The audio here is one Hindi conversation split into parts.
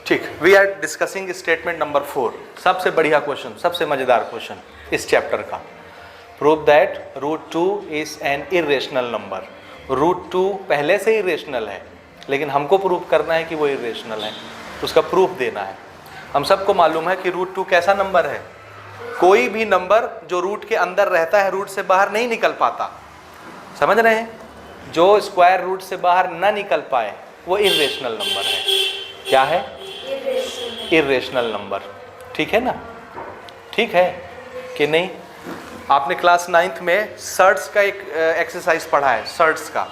ठीक, we are discussing statement number 4, सबसे बढ़िया क्वेश्चन, सबसे मजेदार क्वेश्चन इस चैप्टर का। Prove that √2 is an irrational number. √2 पहले से इरेशनल है, लेकिन हमको प्रूव करना है कि वो इरेशनल है, उसका प्रूफ देना है। हम सबको मालूम है कि √2 कैसा नंबर है, कोई भी नंबर जो रूट के अंदर रहता है रूट से बाहर नहीं निकल पाता। समझ रहे हैं? जो स्क्वायर रूट से बाहर ना निकल पाए वो इरेशनल नंबर है। क्या है? Irrational number. ठीक है ना? ठीक है कि नहीं? आपने क्लास 9th में सर्ट्स का एक एक्सरसाइज पढ़ा है, सर्ट्स का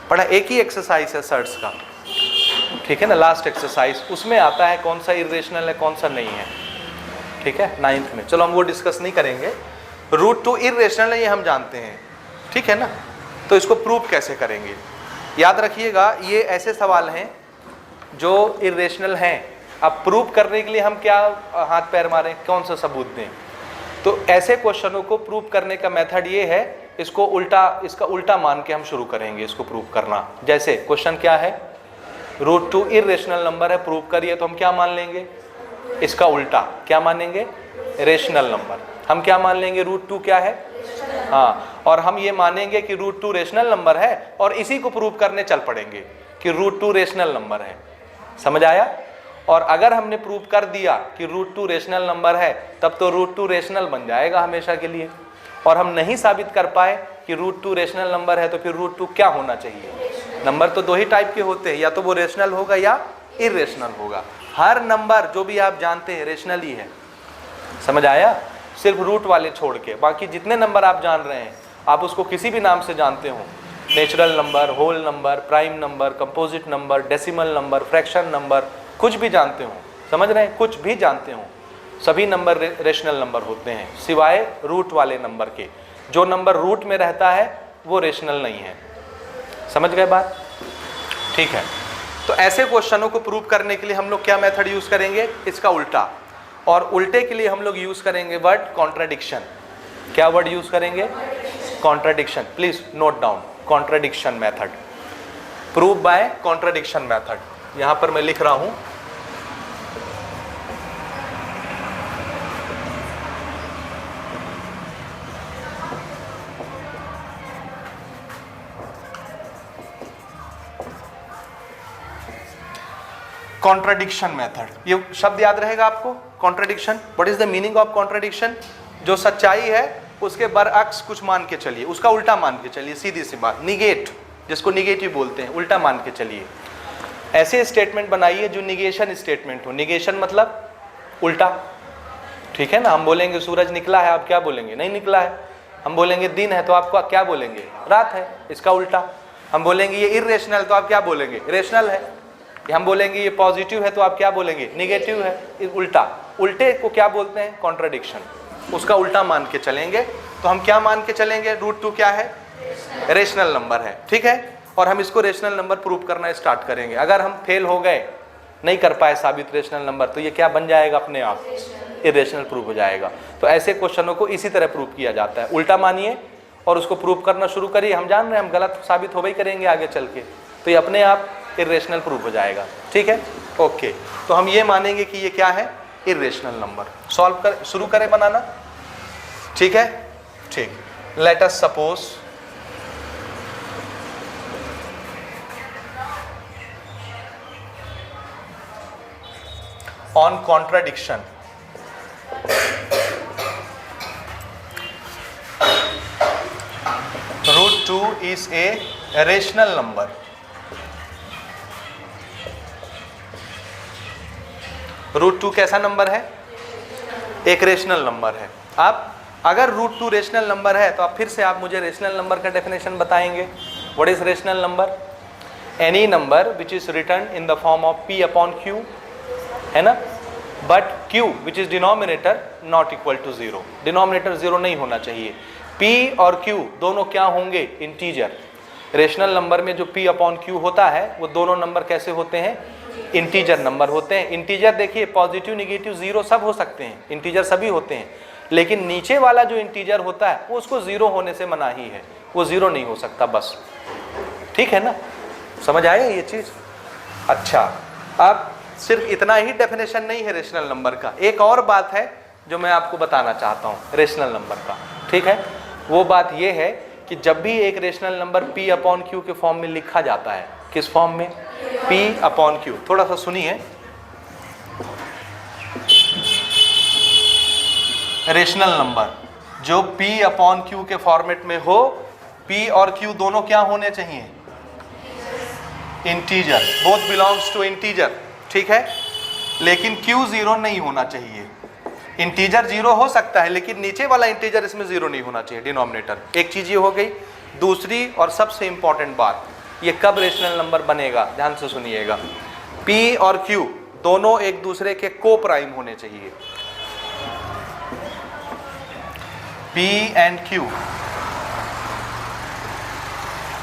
पढ़ा, एक ही एक्सरसाइज है सर्ट्स का, ठीक है ना, लास्ट एक्सरसाइज, उसमें आता है कौन सा इरेशनल है कौन सा नहीं है। ठीक है, 9th में। चलो हम वो डिस्कस नहीं करेंगे। √2 इरेशनल है ये हम जानते हैं, ठीक है ना। तो इसको प्रूव कैसे करेंगे? याद रखिएगा, ये ऐसे सवाल हैं जो इरेशनल हैं। अब प्रूव करने के लिए हम क्या हाथ पैर मारें, कौन सा सबूत दें? तो ऐसे क्वेश्चनों को प्रूव करने का मेथड ये है, इसको उल्टा, इसका उल्टा मान के हम शुरू करेंगे इसको प्रूव करना। जैसे क्वेश्चन क्या है, √2 इरेशनल नंबर है, प्रूव करिए, तो हम क्या मान लेंगे? इसका उल्टा क्या मानेंगे? Rational number. हम क्या मान लेंगे? √2 क्या है? हाँ, और हम ये मानेंगे कि √2 रेशनल नंबर है और इसी को प्रूव करने चल पड़ेंगे कि √2 रेशनल नंबर है। समझ आया? और अगर हमने प्रूव कर दिया कि √2 रेशनल नंबर है, तब तो √2 रेशनल बन जाएगा हमेशा के लिए। और हम नहीं साबित कर पाए कि √2 रेशनल नंबर है, तो फिर √2 क्या होना चाहिए? नंबर तो दो ही टाइप के होते हैं, या तो वो रेशनल होगा या इरेशनल होगा। हर नंबर जो भी आप जानते हैं रेशनल ही है। समझ आया? सिर्फ रूट वाले छोड़ के, बाकी जितने नंबर आप जान रहे हैं, आप उसको किसी भी नाम से जानते हो, natural number, whole number, prime number, composite number, decimal number, fraction number, कुछ भी जानते हो, समझ रहे हैं, कुछ भी जानते हो, सभी नंबर रेशनल नंबर होते हैं, सिवाय रूट वाले नंबर के। जो नंबर रूट में रहता है वो रेशनल नहीं है। समझ गए बात? ठीक है। तो ऐसे क्वेश्चनों को प्रूव करने के लिए हम लोग क्या मेथड यूज करेंगे? इसका उल्टा। और उल्टे के लिए हम लोग यूज करेंगे वर्ड कॉन्ट्राडिक्शन। क्या वर्ड यूज करेंगे? Contradiction. Please note down, contradiction method, prove by contradiction method. यहां पर मैं लिख रहा हूं, कॉन्ट्राडिक्शन मेथड। ये शब्द याद रहेगा आपको, contradiction. What is the meaning of contradiction? जो सच्चाई है उसके बरअक्स कुछ मान के चलिए, उसका उल्टा मान के चलिए, सीधी सी बात। निगेट, जिसको निगेटिव बोलते हैं, उल्टा मान के चलिए। ऐसे स्टेटमेंट बनाइए जो निगेशन स्टेटमेंट हो। निगेशन मतलब उल्टा, ठीक है ना। हम बोलेंगे सूरज निकला है, आप क्या बोलेंगे? नहीं निकला है। हम बोलेंगे दिन है, तो आपको क्या बोलेंगे? रात है, इसका उल्टा। हम बोलेंगे ये इरेशनल, तो आप क्या बोलेंगे? रेशनल है। हम बोलेंगे ये पॉजिटिव है, तो आप क्या बोलेंगे? निगेटिव है। उल्टा, उल्टे को क्या बोलते हैं? कॉन्ट्राडिक्शन। उसका उल्टा मान के चलेंगे। तो हम क्या मान के चलेंगे? √2 क्या है? रेशनल नंबर है, ठीक है। और हम इसको रेशनल नंबर प्रूव करना स्टार्ट करेंगे। अगर हम फेल हो गए, नहीं कर पाए साबित रेशनल नंबर, तो ये क्या बन जाएगा? अपने आप इरेशनल प्रूव हो जाएगा। तो ऐसे क्वेश्चनों को इसी तरह प्रूव किया जाता है। उल्टा मानिए और उसको प्रूव करना शुरू करिए। हम जान रहे हैं हम गलत साबित हो ही करेंगे आगे चल के, तो ये अपने आप इरेशनल प्रूव हो जाएगा, ठीक है। ओके, तो हम ये मानेंगे कि ये क्या है? Irrational number. सॉल्व कर, शुरू करें बनाना, ठीक है। ठीक, late us suppose on contradiction √2 is a rational number. √2 कैसा नंबर है? एक रेशनल नंबर है। आप अगर √2 रेशनल नंबर है, तो आप फिर से आप मुझे रेशनल नंबर का डेफिनेशन बताएंगे। What is rational number? Any number which is written in the form of p/q, है ना, but q which is denominator not equal to 0। Denominator 0 नहीं होना चाहिए। p और q दोनों क्या होंगे? इंटीजर। रेशनल नंबर में जो p/q होता है, वो दोनों नंबर कैसे होते हैं? इंटीजर नंबर होते हैं। इंटीजर देखिए, पॉजिटिव, निगेटिव, 0 सब हो सकते हैं, इंटीजर सभी होते हैं। लेकिन नीचे वाला जो इंटीजर होता है, वो उसको 0 होने से मना ही है, वो 0 नहीं हो सकता बस, ठीक है ना। समझ आया ये चीज? अच्छा, अब सिर्फ इतना ही डेफिनेशन नहीं है रेशनल नंबर का, एक और बात है जो मैं आपको बताना चाहता हूँ रेशनल नंबर का, ठीक है। वो बात ये है कि जब भी एक rational number P upon Q के फॉर्म में लिखा जाता है, किस फॉर्म में? P upon Q। थोड़ा सा सुनिए, रेशनल नंबर जो P अपॉन Q के फॉर्मेट में हो, P और Q दोनों क्या होने चाहिए? Integer, both belongs to integer, ठीक है। लेकिन Q जीरो नहीं होना चाहिए। इंटीजर जीरो हो सकता है लेकिन नीचे वाला इंटीजर इसमें जीरो नहीं होना चाहिए, डिनोमिनेटर। एक चीज ये हो गई। दूसरी और सबसे इंपॉर्टेंट बात, ये कब रेशनल नंबर बनेगा, ध्यान से सुनिएगा। P और Q दोनों एक दूसरे के को प्राइम होने चाहिए। P and Q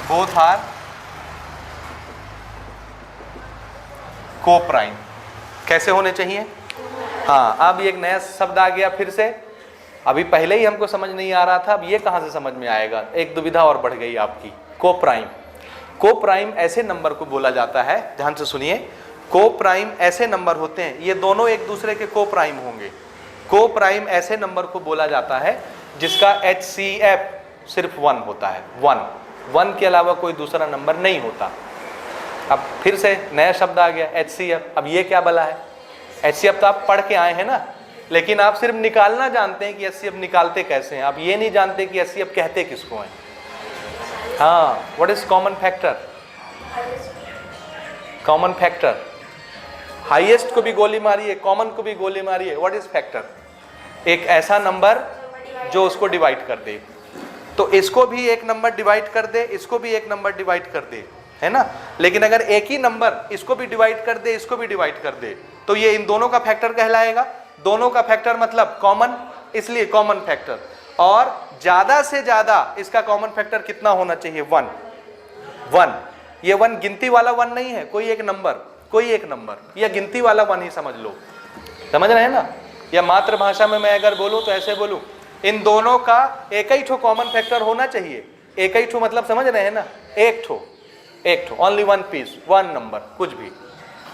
both are coprime. कैसे होने चाहिए? हाँ, अब एक नया शब्द आ गया फिर से, अभी पहले ही हमको समझ नहीं आ रहा था, अब ये कहाँ से समझ में आएगा, एक दुविधा और बढ़ गई आपकी। को प्राइम, को प्राइम ऐसे नंबर को बोला जाता है, ध्यान से सुनिए, को प्राइम ऐसे नंबर होते हैं, ये दोनों एक दूसरे के को प्राइम होंगे। को प्राइम ऐसे नंबर को बोला जाता है जिसका HCF सिर्फ 1 होता है, 1 के अलावा कोई दूसरा नंबर नहीं होता। अब फिर से नया शब्द आ गया HCF। अब ये क्या भला है? HCF तो आप पढ़ के आए हैं ना, लेकिन आप सिर्फ निकालना जानते हैं कि HCF निकालते कैसे हैं, आप ये नहीं जानते कि HCF कहते किसको हैं। हाँ, what is common factor? Common factor, highest को भी गोली मारिए, कॉमन को भी गोली मारिए, व्हाट इज फैक्टर? एक ऐसा नंबर जो उसको डिवाइड कर दे। तो इसको भी एक नंबर डिवाइड कर दे, इसको भी एक नंबर डिवाइड कर दे, है ना। लेकिन अगर एक ही नंबर इसको भी डिवाइड कर दे, इसको भी डिवाइड कर दे, तो ये इन दोनों का फैक्टर कहलाएगा। दोनों का फैक्टर मतलब कॉमन, इसलिए कॉमन फैक्टर। और ज्यादा से ज्यादा इसका कॉमन फैक्टर कितना होना चाहिए? 1। ये 1 गिनती वाला 1 नहीं है, कोई एक नंबर, या गिनती वाला 1 ही समझ लो। समझ रहे हैं ना? या मातृभाषा में मैं अगर बोलूं तो ऐसे बोलूं, इन दोनों का एक ही ठो कॉमन फैक्टर होना चाहिए। एक ही ठो मतलब समझ रहे हैं ना? एक ठो, ओनली 1 पीस, 1 नंबर,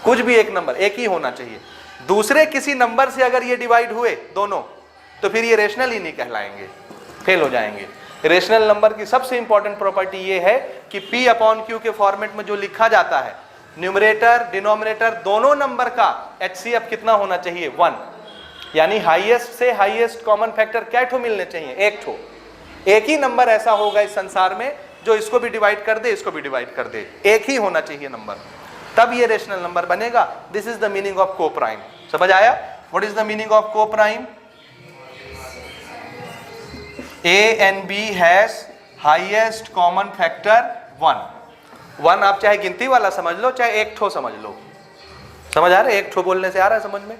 कुछ भी एक नंबर एक ही होना चाहिए। दूसरे किसी नंबर से अगर ये डिवाइड हुए दोनों, तो फिर ये रेशनल ही नहीं कहलाएंगे, फेल हो जाएंगे। रेशनल नंबर की सबसे इंपॉर्टेंट प्रॉपर्टी ये है कि P अपॉन Q के फॉर्मेट में जो लिखा जाता है, न्यूमरेटर डिनोमिनेटर दोनों नंबर का HCF कितना होना चाहिए? 1। यानी हाईएस्ट से हाईएस्ट कॉमन फैक्टर क्या ठो मिलने चाहिए? एक ठो। एक ही नंबर ऐसा होगा इस संसार में जो इसको भी डिवाइड कर दे, इसको भी डिवाइड कर दे, एक ही होना चाहिए नंबर, तब ये रेशनल नंबर बनेगा। This is the meaning of को प्राइम। समझ आया? What is the meaning of को prime? A and B has highest common factor 1 आप चाहे गिनती वाला समझ लो, चाहे एक ठो समझ लो। समझ आ रहा है? एक ठो बोलने से आ रहा है समझ में?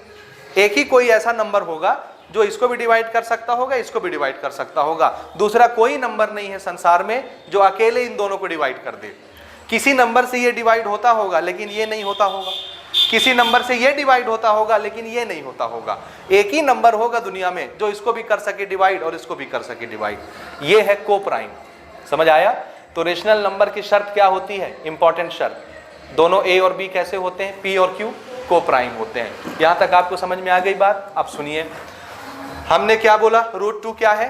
एक ही कोई ऐसा नंबर होगा जो इसको भी डिवाइड कर सकता होगा, इसको भी डिवाइड कर सकता होगा। दूसरा कोई नंबर नहीं है संसार में जो अकेले इन दोनों को डिवाइड कर दे। किसी नंबर से ये डिवाइड होता होगा लेकिन ये नहीं होता होगा, किसी नंबर से ये डिवाइड होता होगा लेकिन ये नहीं होता होगा। एक ही नंबर होगा दुनिया में जो इसको भी कर सके डिवाइड और इसको भी कर सके डिवाइड। ये है को प्राइम। समझ आया? तो रेशनल नंबर की शर्त क्या होती है? इंपॉर्टेंट शर्त, दोनों A और B कैसे होते हैं? P और Q को प्राइम होते हैं। यहां तक आपको समझ में आ गई बात? अब सुनिए, हमने क्या बोला? √2 क्या है?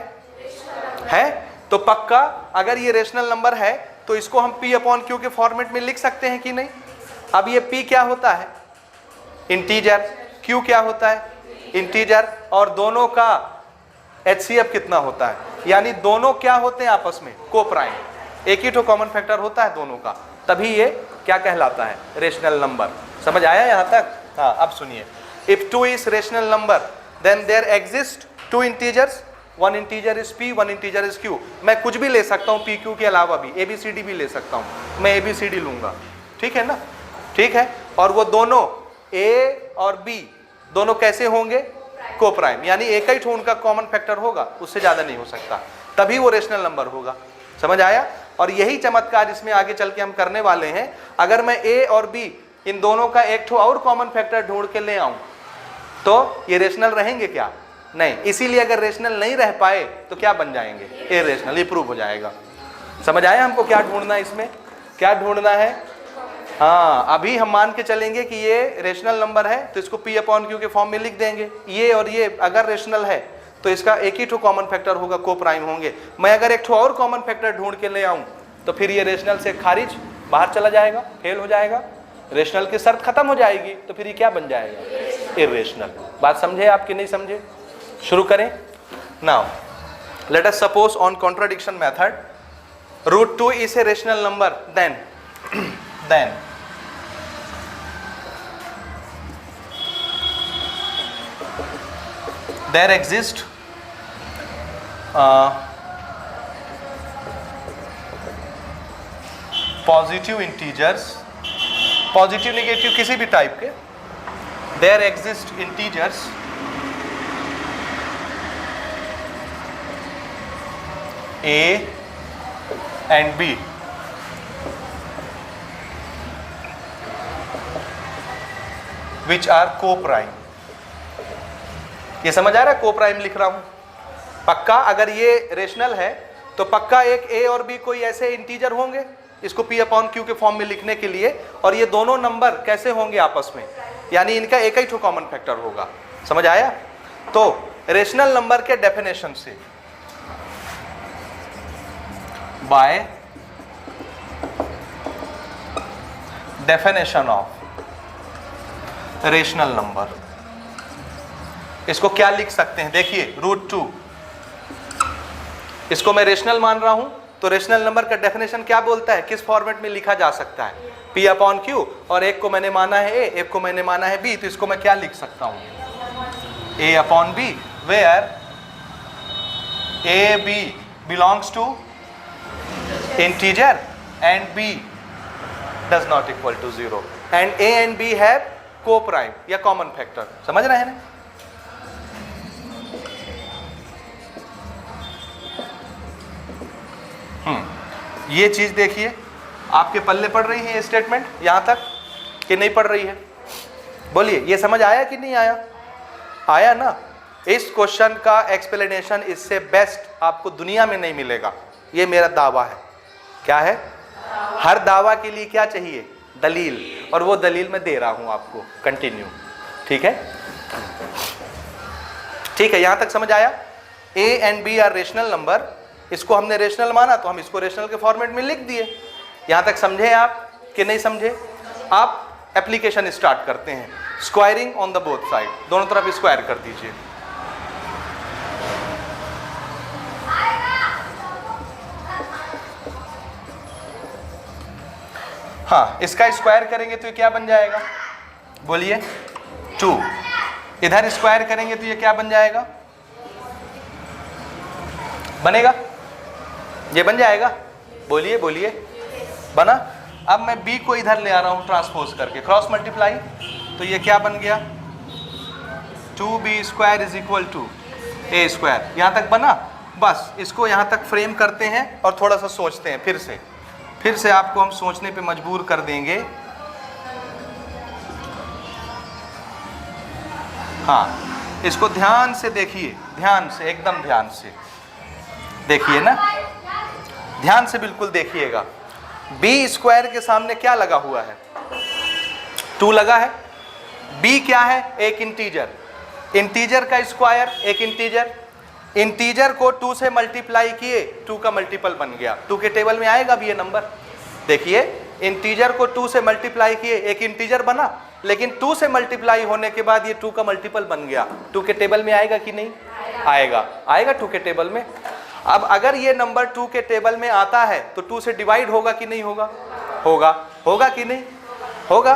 तो पक्का अगर ये रेशनल नंबर है तो इसको हम P अपॉन Q के फॉर्मेट में लिख सकते हैं कि नहीं? अब ये P क्या होता है? इंटीजर। Q क्या होता है? इंटीजर। और दोनों का HCF कितना होता है? यानी दोनों क्या होते हैं आपस में? को प्राइम। एक ही तो कॉमन फैक्टर होता है दोनों का, तभी ये क्या कहलाता है? Rational number. समझ आया यहां तक? हाँ, अब सुनिए, if 2 is rational number then there exist 2 integers, 1 integer is P, 1 integer is Q। मैं कुछ भी ले सकता हूँ PQ के अलावा भी, ABCD भी ले सकता हूँ, मैं ABCD लूंगा, ठीक है ना? ठीक है। और वो दोनों A और B दोनों कैसे होंगे? को प्राइम। यानी एक ही उनका कॉमन फैक्टर होगा, उससे ज्यादा नहीं हो सकता, तभी वो रेशनल नंबर होगा। समझ आया? और यही चमत्कार इसमें आगे चल के हम करने वाले हैं। अगर मैं A और B इन दोनों का एक ठो और कॉमन फैक्टर ढूंढ के ले आऊं तो ये रेशनल रहेंगे क्या? नहीं। इसीलिए अगर रेशनल नहीं रह पाए तो क्या बन जाएंगे? इरेशनल, ये प्रूव हो जाएगा। समझ आया हमको क्या ढूंढना है इसमें? क्या ढूंढना है? हाँ, अभी हम मान के चलेंगे कि ये रेशनल नंबर है तो इसको P अपॉन Q के फॉर्म में लिख देंगे। ये और ये अगर रेशनल है तो इसका एक ही ठो कॉमन फैक्टर होगा, को प्राइम होंगे। मैं अगर एक ठो और कॉमन फैक्टर ढूंढ के ले आऊं तो फिर ये रेशनल से खारिज बाहर चला जाएगा, फेल हो जाएगा, रेशनल की शर्त खत्म हो जाएगी, तो फिर ये क्या बन जाएगा? इर्रेशनल। बात समझे आप कि नहीं समझे? शुरू करें। Now let us suppose on contradiction method √2 is a rational number, then there exist positive integers, positive negative किसी भी टाइप के, there exist integers A and B which are co-prime। ये समझ आ रहा है? को-प्राइम लिख रहा हूं पक्का। अगर ये रेशनल है तो पक्का एक A और B कोई ऐसे इंटीजर होंगे इसको P अपॉन Q के फॉर्म में लिखने के लिए, और ये दोनों नंबर कैसे होंगे आपस में, यानी इनका एक ही ठो कॉमन फैक्टर होगा। समझ आया? तो रेशनल नंबर के डेफिनेशन से, by definition of rational number, इसको क्या लिख सकते हैं? देखिए √2, इसको मैं रेशनल मान रहा हूं तो रेशनल नंबर का डेफिनेशन क्या बोलता है, किस फॉर्मेट में लिखा जा सकता है? P अपॉन Q, और एक को मैंने माना है A, एक को मैंने माना है B, तो इसको मैं क्या लिख सकता हूं? A upon B, where A B belongs to integer and B does not equal to 0 and A and B have co-prime या common factor। समझ रहे हैं ना? ये चीज देखिए, आपके पल्ले पड़ रही है ये स्टेटमेंट यहां तक कि नहीं पड़ रही है? बोलिए, ये समझ आया कि नहीं आया? आया ना? इस क्वेश्चन का एक्सप्लेनेशन इससे बेस्ट आपको दुनिया में नहीं मिलेगा, ये मेरा दावा है। क्या है? हर दावा के लिए क्या चाहिए? दलील, और वो दलील मैं दे रहा हूं आपको। कंटिन्यू, ठीक है? ठीक है, यहां तक समझ आया? A and B are rational number, इसको हमने रेशनल माना तो हम इसको रेशनल के फॉर्मेट में लिख दिए। यहां तक समझे आप कि नहीं समझे? आप एप्लीकेशन स्टार्ट करते हैं। Squaring on the both side, दोनों तरफ स्क्वायर कर दीजिए। हाँ, इसका स्क्वायर करेंगे तो ये क्या बन जाएगा? बोलिए 2। इधर स्क्वायर करेंगे तो ये क्या बन जाएगा? बनेगा? ये बन जाएगा? बोलिए बोलिए, बना? अब मैं B को इधर ले आ रहा हूं ट्रांसपोज करके, क्रॉस मल्टीप्लाई, तो ये क्या बन गया? 2B square is equal to A square. यहां तक बना? बस इसको यहां तक फ्रेम करते हैं और थोड़ा सा सोचते हैं। फिर से आपको हम सोचने पे मजबूर कर देंगे। हाँ, इसको ध्यान से देखिए, ध्यान से, एकदम ध्यान से देखिए ना, ध्यान से बिल्कुल देखिएगा। B स्क्वायर के सामने क्या लगा हुआ है? 2 लगा है। B क्या है? एक इंटीजर, इंटीजर का स्क्वायर एक इंटीजर, इंटीजर को 2 से मल्टीप्लाई किए, 2 का मल्टीपल बन गया। 2 के टेबल में आएगा भी ये नंबर। देखिए, इंटीजर को 2 से मल्टीप्लाई किए, एक इंटीजर बना, लेकिन 2 से मल्टीप्लाई होने के बाद ये 2 का मल्टीपल बन गया। 2 के टेबल में आएगा कि नहीं? आएगा, आएगा 2 के टेबल में। अब अगर ये नंबर 2 के टेबल में आता है तो 2 से डिवाइड होगा कि नहीं होगा? होगा। होगा कि नहीं? होगा,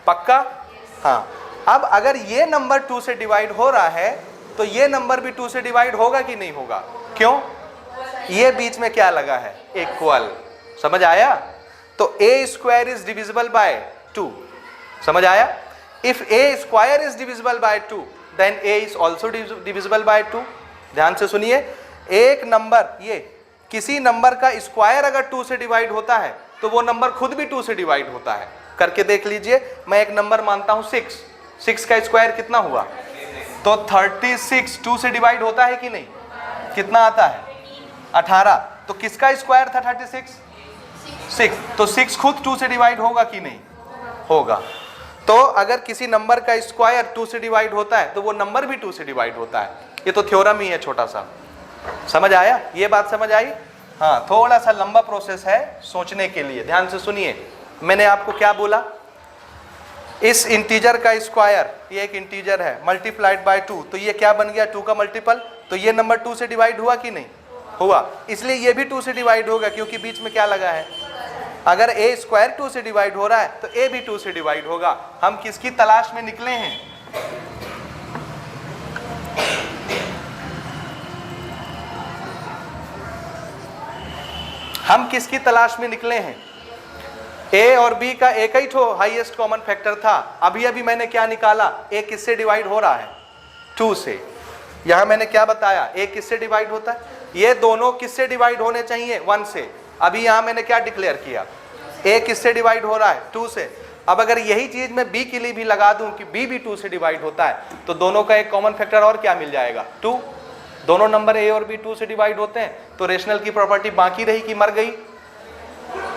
पक्का? हाँ। अब अगर ये नंबर 2 से डिवाइड हो रहा है तो ये नंबर भी 2 से डिवाइड होगा कि नहीं होगा? क्यों? ये बीच में क्या लगा है? इक्वल। समझ आया? तो A square is divisible by 2। समझ आया? If A square is divisible by 2 then A is also divisible by 2। ध्यान से सुनिए, एक नंबर, ये किसी नंबर का स्क्वायर अगर 2 से डिवाइड होता है तो वो नंबर खुद भी 2 से डिवाइड होता है। करके देख लीजिए। मैं एक नंबर मानता हूं 6, 6 का स्क्वायर कितना हुआ? तो 36 2 से डिवाइड होता है कि नहीं? कितना आता है? 18। तो किसका स्क्वायर था 36? 6। तो 6 खुद 2 से डिवाइड होगा कि नहीं? होगा। तो अगर किसी नंबर का स्क्वायर 2 से डिवाइड होता है तो वो नंबर भी 2 से डिवाइड होता है। ये तो थ्योरम ही है छोटा सा, समझ आया? ये बात समझ आई? हाँ, थोड़ा सा लंबा प्रोसेस है सोचने के लिए, ध्यान से सुनिए। मैंने आपको क्या बोला, इस इंटीजर का स्क्वायर, ये एक इंटीजर है, मल्टीप्लाइड बाय 2, तो ये क्या बन गया 2 का मल्टीपल, तो ये नंबर 2 से डिवाइड हुआ कि नहीं हुआ, इसलिए ये भी 2 से डिवाइड होगा क्योंकि बीच में क्या लगा है, अगर a स्क्वायर 2 से डिवाइड हो रहा है तो a भी 2 से डिवाइड होगा। हम किसकी तलाश में निकले हैं, हम किसकी तलाश में निकले हैं, a और b का एक ही ठो हाईएस्ट कॉमन फैक्टर था। अभी अभी मैंने क्या निकाला, a किससे डिवाइड हो रहा है 2 से। यहां मैंने क्या बताया, a किससे डिवाइड होता है, ये दोनों किससे डिवाइड होने चाहिए 1 से। अभी यहां मैंने क्या डिक्लेयर किया, a किससे डिवाइड हो रहा है 2 से। अब अगर यही चीज मैं b के लिए भी लगा दूं कि b भी 2 से डिवाइड होता है तो दोनों का एक कॉमन फैक्टर और क्या मिल जाएगा 2। दोनों नंबर a और b 2 से डिवाइड होते हैं तो रेशनल की प्रॉपर्टी बाकी रही कि मर गई।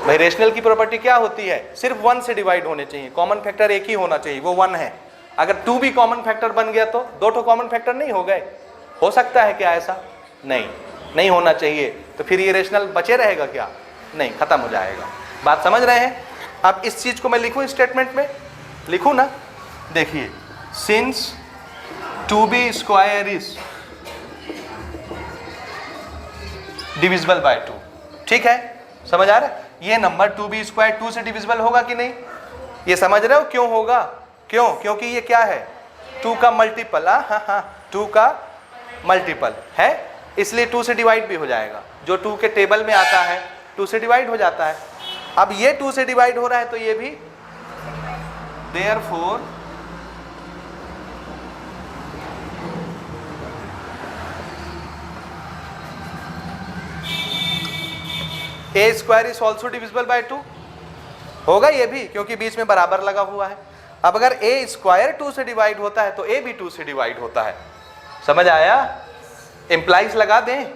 भाई रेशनल की प्रॉपर्टी क्या होती है, सिर्फ 1 से डिवाइड होने चाहिए, कॉमन फैक्टर एक ही होना चाहिए, वो 1 है। अगर 2 भी कॉमन फैक्टर बन गया तो 2 ठो कॉमन फैक्टर नहीं हो गए, हो सकता है क्या ऐसा, नहीं होना चाहिए। तो फिर ये रेशनल बचे रहेगा क्या, नहीं, खत्म हो जाएगा। बात समझ रहे हैं? अब इस चीज को मैं लिखूं स्टेटमेंट में, लिखूं ना, देखिए, since 2b square is divisible by 2, ठीक है, समझ आ रहा है? ये नंबर 2b स्क्वायर 2 से डिविजिबल होगा कि नहीं, ये समझ रहे हो क्यों होगा, क्यों, क्योंकि ये क्या है 2 का मल्टीपल, हाँ 2 का मल्टीपल है, इसलिए 2 से डिवाइड भी हो जाएगा। जो 2 के टेबल में आता है 2 से डिवाइड हो जाता है। अब ये 2 से डिवाइड हो रहा है तो ये भी, therefore a square is also divisible by 2 होगा ये भी, क्योंकि बीच में बराबर लगा हुआ है। अब अगर a स्क्वायर 2 से डिवाइड होता है तो a भी 2 से डिवाइड होता है, समझ आया? इंप्लाइज लगा दें,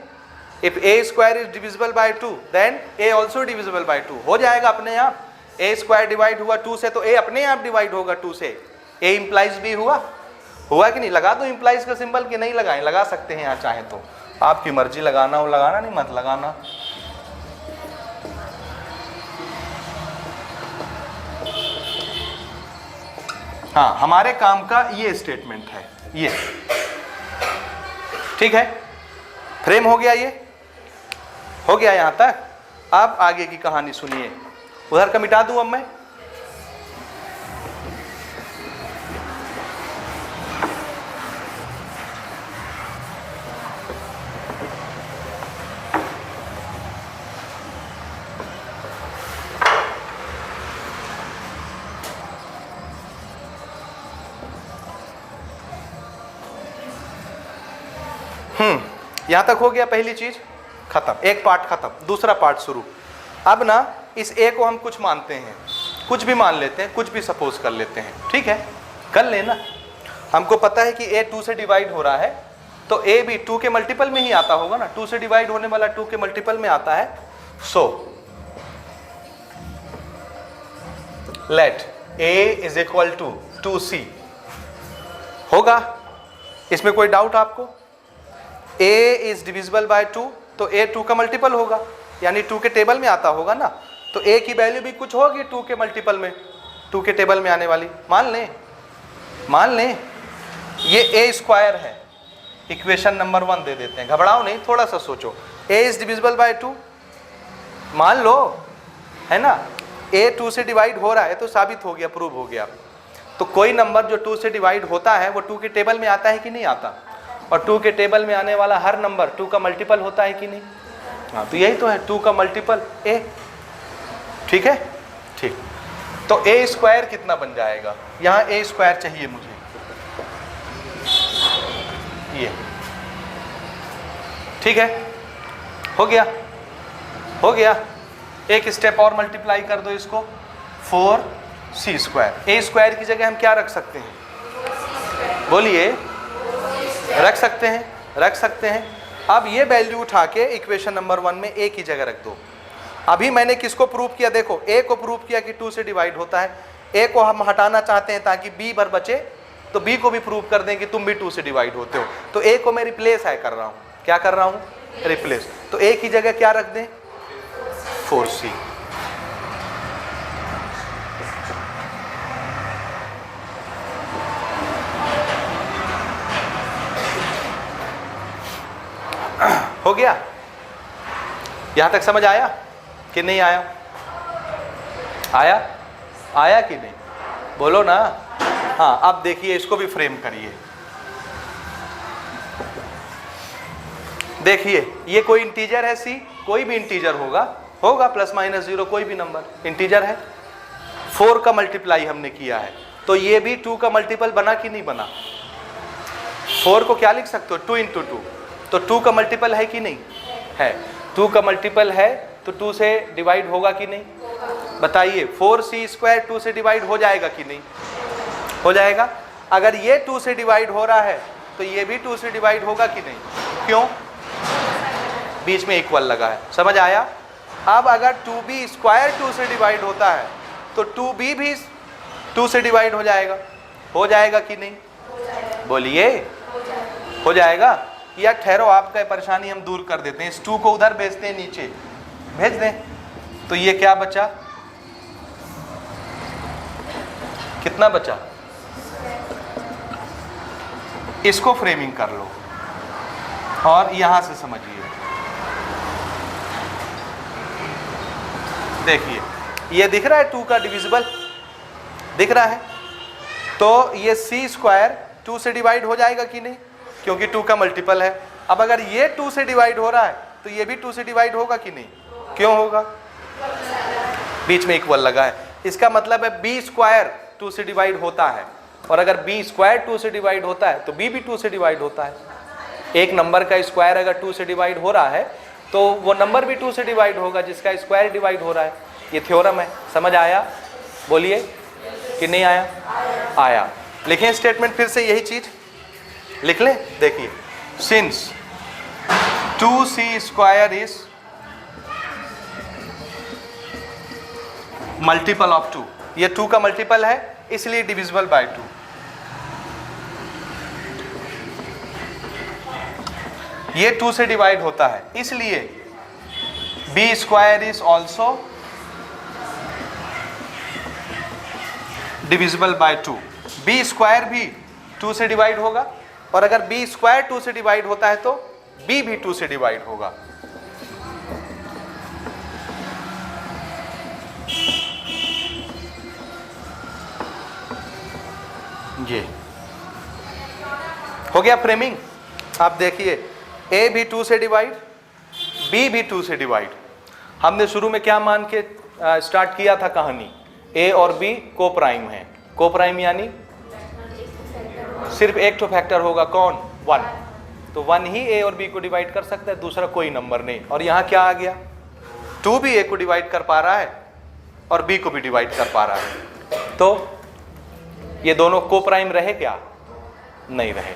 if a square is divisible by 2 then a also divisible by 2, हो जाएगा अपने आप। a स्क्वायर डिवाइड हुआ 2 से तो a अपने आप डिवाइड होगा 2 से, a इंप्लाइज भी हुआ कि नहीं? लगा दो इंप्लाइज का सिंबल कि नहीं लगाएं, लगा सकते हैं यहाँ चाहे तो, आपकी मर्जी, लगाना हो लगाना, नहीं मत लगाना। हाँ, हमारे काम का ये स्टेटमेंट है, ये ठीक है, फ्रेम हो गया, ये हो गया यहां तक। अब आगे की कहानी सुनिए, उधर का मिटा दूं अब मैं, यहां तक हो गया, पहली चीज खत्म, एक पार्ट खत्म, दूसरा पार्ट शुरू। अब ना इस a को हम कुछ मानते हैं, कुछ भी मान लेते हैं, कुछ भी सपोज कर लेते हैं, ठीक है, कर लेना। हमको पता है कि a 2 से डिवाइड हो रहा है तो a भी 2 के मल्टीपल में ही आता होगा ना, 2 से डिवाइड होने वाला 2 के मल्टीपल में आता है। So let a is equal to 2c होगा, इसमें कोई डाउट आपको? a इज डिविजिबल बाय 2 तो a 2 का मल्टीपल होगा, यानी 2 के टेबल में आता होगा ना, तो a की वैल्यू भी कुछ होगी 2 के मल्टीपल में, 2 के टेबल में आने वाली। मान लें ये a स्क्वायर है, इक्वेशन नंबर 1 दे देते हैं, घबराओ नहीं, थोड़ा सा सोचो। a इज डिविजिबल बाय 2 मान लो, है ना, a 2 से डिवाइड हो रहा है तो साबित हो गया, प्रूव हो गया। तो कोई नंबर जो 2 से डिवाइड होता है वो 2 के टेबल में आता है कि नहीं आता, और 2 के टेबल में आने वाला हर नंबर 2 का मल्टीपल होता है कि नहीं? हाँ, तो यही तो है 2 का मल्टीपल a, ठीक है, ठीक। तो a स्क्वायर कितना बन जाएगा, यहाँ a स्क्वायर चाहिए मुझे, ये, ठीक है, हो गया। एक स्टेप और मल्टीप्लाई कर दो इसको, 4c स्क्वायर। a स्क्वायर की जगह हम क्या रख सकते हैं, बोलिए? रख सकते हैं। अब ये वैल्यू उठा के इक्वेशन नंबर 1 में a की जगह रख दो। अभी मैंने किसको प्रूव किया, देखो a को प्रूव किया कि 2 से डिवाइड होता है, ए को हम हटाना चाहते हैं ताकि बी पर बचे, तो बी को भी प्रूव कर दें कि तुम भी 2 से डिवाइड होते हो। तो ए को मैं रिप्लेस है कर रहा हूँ, क्या कर रहा हूँ, रिप्लेस। तो ए की जगह क्या रख दें, 4c। हो गया? यहां तक समझ आया कि नहीं आया? आया? आया कि नहीं, बोलो ना। हाँ, अब देखिए इसको भी फ्रेम करिए। देखिए ये कोई इंटीजर है सी, कोई भी इंटीजर होगा, होगा प्लस माइनस 0 कोई भी नंबर इंटीजर है। 4 का मल्टीप्लाई हमने किया है, तो ये भी 2 का मल्टीपल बना कि नहीं बना? 4 को क्या लिख सकते हो, 2 इंटू 2, तो 2 का मल्टीपल है कि नहीं है? 2 का मल्टीपल है तो 2 से डिवाइड होगा कि नहीं, बताइए। 4c² 2 से डिवाइड हो जाएगा कि नहीं, हो जाएगा। अगर ये 2 से डिवाइड हो रहा है तो ये भी 2 से डिवाइड होगा कि नहीं, क्यों, बीच में इक्वल लगा है, समझ आया। अब अगर 2b² 2 से डिवाइड होता है तो 2b भी 2 से डिवाइड हो जाएगा कि नहीं, बोलिए, हो जाएगा। या ठहरो, आपका परेशानी हम दूर कर देते हैं, इस 2 को उधर भेजते हैं, नीचे भेज दें, तो ये क्या बचा, कितना बचा, इसको फ्रेमिंग कर लो और यहां से समझिए। देखिए ये दिख रहा है 2 का डिविजिबल, दिख रहा है, तो ये c² 2 से डिवाइड हो जाएगा कि नहीं, क्योंकि 2 का मल्टीपल है। अब अगर ये 2 से डिवाइड हो रहा है तो ये भी 2 से डिवाइड होगा कि नहीं, क्यों होगा, बीच में इक्वल लगा है। इसका मतलब है b² 2 से डिवाइड होता है, और अगर b² 2 से डिवाइड होता है तो b भी 2 से डिवाइड होता है। एक नंबर का स्क्वायर अगर 2 से डिवाइड हो रहा है तो वो नंबर भी 2 से डिवाइड होगा जिसका स्क्वायर डिवाइड हो रहा है। ये थ्योरम है, समझ आया, बोलिए कि नहीं आया? आया। लिखें स्टेटमेंट फिर से, यही चीज लिख लें। देखिए, since 2c² is multiple of 2, ये 2 का मल्टीपल है इसलिए डिविजिबल बाय 2। ये 2 से डिवाइड होता है इसलिए b² is also divisible by 2। b² भी 2 से डिवाइड होगा, और अगर b² 2 से डिवाइड होता है तो b भी 2 से डिवाइड होगा। ये हो गया फ्रेमिंग। आप देखिए a भी 2 से डिवाइड, b भी 2 से डिवाइड। हमने शुरू में क्या मान के स्टार्ट किया था कहानी, a और b को प्राइम है। को प्राइम यानी सिर्फ एक तो फैक्टर होगा, कौन, 1, तो 1 ही a और b को डिवाइड कर सकता है, दूसरा कोई नंबर नहीं। और यहाँ क्या आ गया, 2 भी a को डिवाइड कर पा रहा है और b को भी डिवाइड कर पा रहा है, तो ये दोनों को प्राइम रहे क्या, नहीं रहे,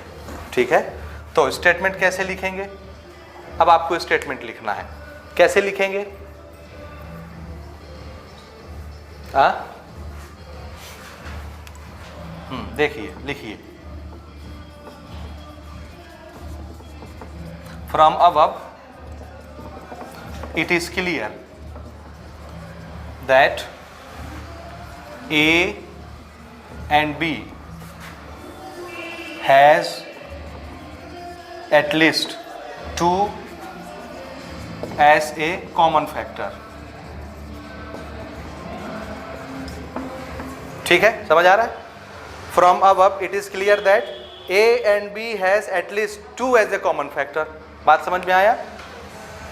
ठीक है। तो स्टेटमेंट कैसे लिखेंगे, अब आपको स्टेटमेंट लिखना है, कैसे लिखेंगे, देखिए, लिखिए, from above it is clear that A and B has at least 2 as a common factor। ठीक है, समझ आ रहा है। From above it is clear that A and B has at least 2 as a common factor। बात समझ में आया,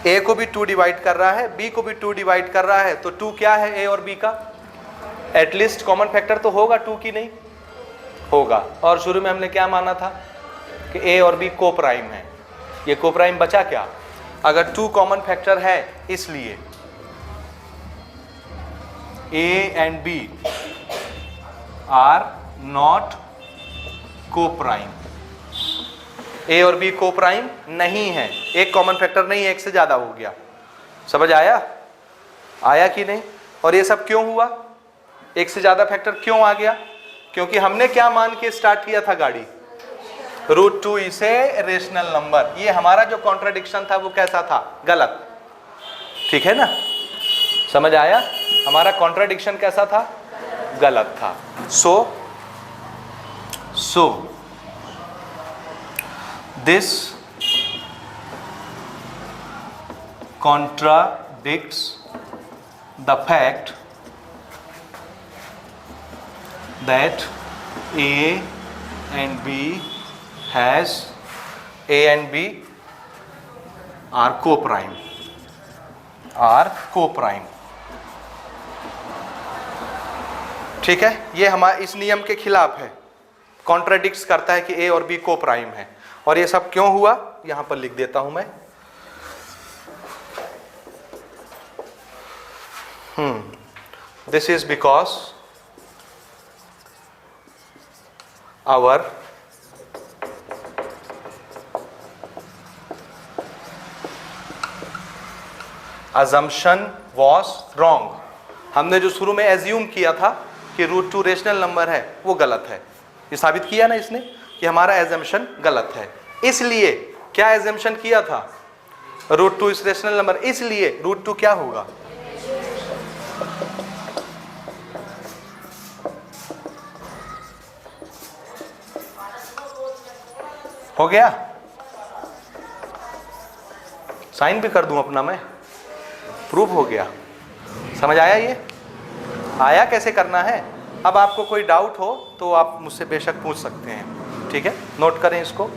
A को भी 2 डिवाइड कर रहा है, B को भी 2 डिवाइड कर रहा है, तो 2 क्या है A और B का, एटलीस्ट कॉमन फैक्टर तो होगा 2 की, नहीं होगा। और शुरू में हमने क्या माना था कि A और B को प्राइम है, ये को प्राइम बचा क्या, अगर 2 कॉमन फैक्टर है इसलिए A and B are not coprime, A और बी को प्राइम नहीं है, एक कॉमन फैक्टर नहीं है, एक से ज्यादा हो गया, समझ आया, आया कि नहीं। और ये सब क्यों हुआ, एक से ज़्यादा फैक्टर क्यों आ गया? क्योंकि हमने क्या मान के स्टार्ट किया था गाड़ी? √2 इज ए रेशनल नंबर। ये हमारा जो कॉन्ट्राडिक्शन था वो कैसा था? गलत। ठीक है ना, समझ आया? हमारा कॉन्ट्राडिक्शन कैसा था? गलत था। So this contradicts the fact that A and B are co-prime. ठीक है, ये हमारे इस नियम के खिलाफ है, कॉन्ट्राडिक्ट करता है कि A और B को प्राइम है। और ये सब क्यों हुआ यहां पर लिख देता हूं मैं। This is because our assumption was wrong। हमने जो शुरू में एज्यूम किया था कि √2 रेशनल नंबर है वो गलत है। ये साबित किया ना इसने कि हमारा एजम्पशन गलत है। इसलिए क्या एजम्पशन किया था? √2 इस रेशनल नंबर, इसलिए √2 क्या होगा? हो गया? साइन भी कर दूं अपना मैं, प्रूफ हो गया। समझ आया? ये आया कैसे करना है? अब आपको कोई डाउट हो तो आप मुझसे बेशक पूछ सकते हैं। ठीक है, नोट करें इसको।